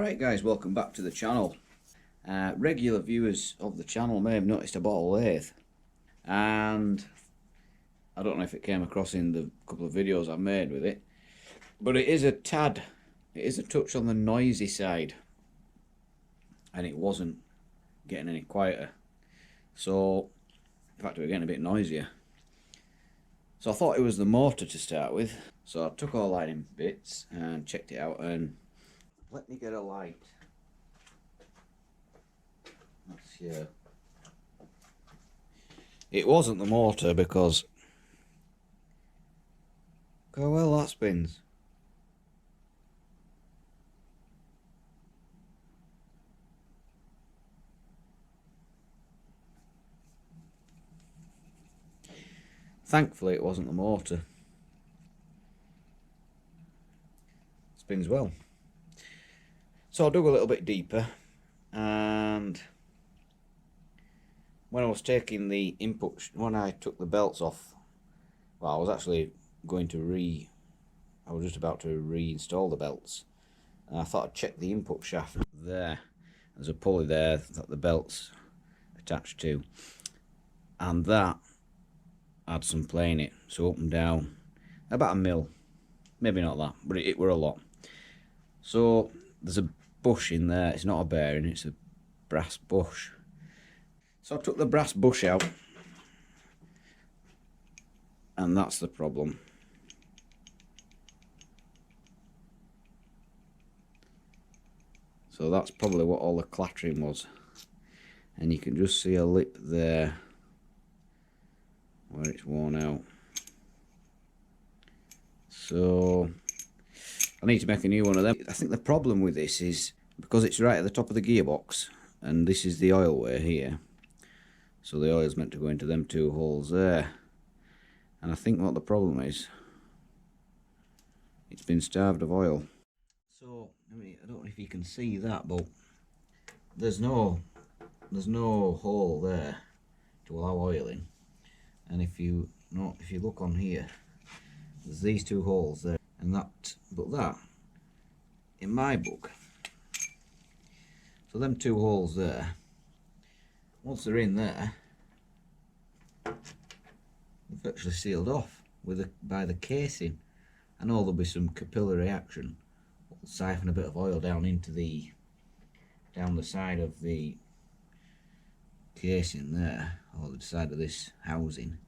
Right guys, welcome back to the channel. Regular viewers of the channel may have noticed I bought a lathe, and I don't know if it came across in the couple of videos I've made with it, but it is a touch on the noisy side, and it wasn't getting any quieter. So in fact it was getting a bit noisier. So I thought it was the motor to start with, so I took all that in bits and checked it out, and let me get a light. That's here. It wasn't the motor because how well that spins. Thankfully it wasn't the motor. Spins well. So I dug a little bit deeper, and when I was taking the input, when I took the belts off, well, I was actually going to I was just about to reinstall the belts, and I thought I'd check the input shaft there. There's a pulley there that the belt's attached to, and that had some play in it, so up and down about a mil, maybe not that, but it were a lot. So there's a bush in there. It's not a bearing, it's a brass bush. So I took the brass bush out, and that's the problem. So that's probably what all the clattering was, and you can just see a lip there where it's worn out. So I need to make a new one of them. I think the problem with this is because it's right at the top of the gearbox, and this is the oil way here, so the oil's meant to go into them two holes there, and I think what the problem is, it's been starved of oil. So I mean, I don't know if you can see that, but there's no hole there to allow oil in, and if you look on here, there's these two holes there, and that in my book, so them two holes there, once they're in there, they're virtually sealed off by the casing. I know there'll be some capillary action, will siphon a bit of oil down the side of the casing there, or the side of this housing,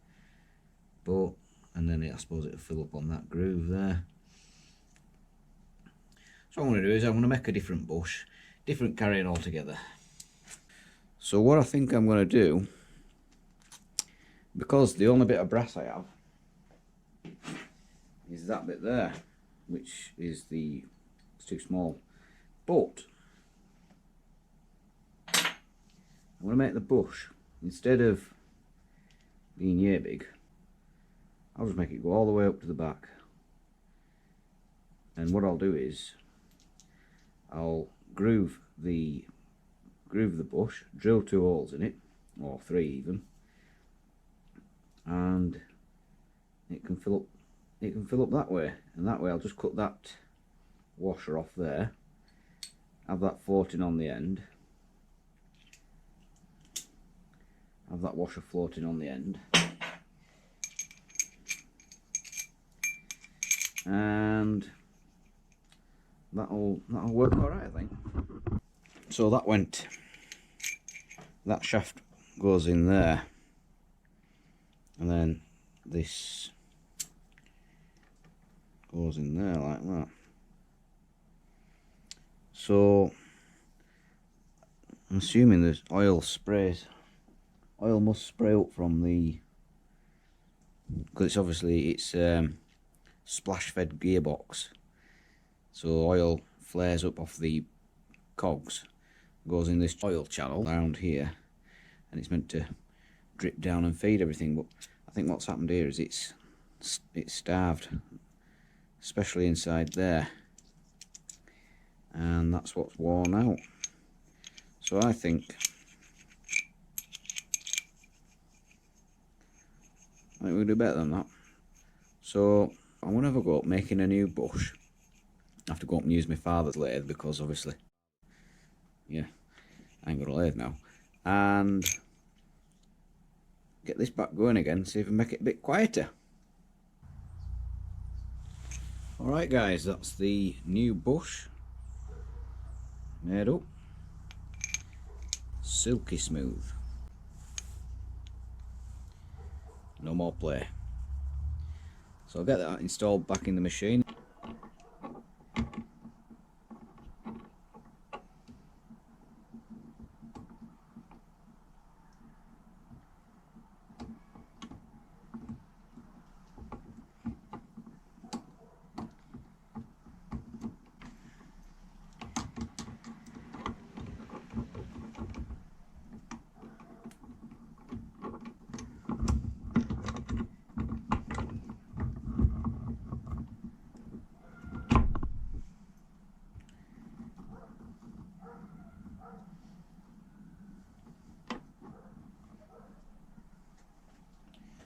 and then I suppose it'll fill up on that groove there. So what I'm going to do is I'm going to make a different bush, different carrying altogether. So what I think I'm going to do, because the only bit of brass I have is that bit there, which is it's too small, but I'm going to make the bush, instead of being yay big, I'll just make it go all the way up to the back. And what I'll do is I'll groove the bush, drill 2 holes in it, or 3 even, and it can fill up that way, and that way I'll just cut that washer off there, have that floating on the end, have that washer floating on the end, and that'll work alright, I think. So that shaft goes in there, and then this goes in there like that. So I'm assuming there's oil must spray up from because it's splash fed gearbox, so oil flares up off the cogs, goes in this oil channel around here, and it's meant to drip down and feed everything. But I think what's happened here is it's starved, especially inside there, and that's what's worn out. So I think we'll do better than that. So I'm going to have a go at making a new bush. I have to go up and use my father's lathe, because obviously Yeah, I ain't got a lathe now. And get this back going again, see if we make it a bit quieter. Alright guys, that's the new bush made up. Silky smooth. No more play. So I'll get that installed back in the machine.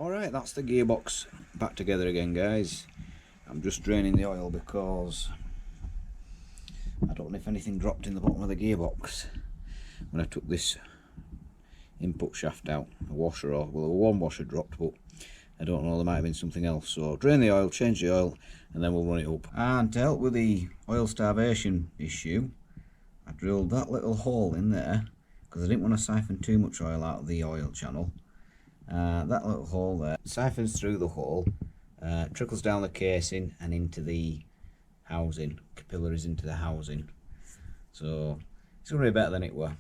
Alright, that's the gearbox back together again, guys. I'm just draining the oil because I don't know if anything dropped in the bottom of the gearbox when I took this input shaft out. A washer, or well, one washer dropped, but I don't know, there might have been something else. So drain the oil, change the oil, and then we'll run it up. And to help with the oil starvation issue, I drilled that little hole in there because I didn't want to siphon too much oil out of the oil channel. That little hole there siphons through the hole, trickles down the casing and into the housing, capillaries into the housing. So it's going to be better than it were.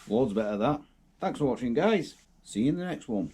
Loads better that. Thanks for watching, guys. See you in the next one.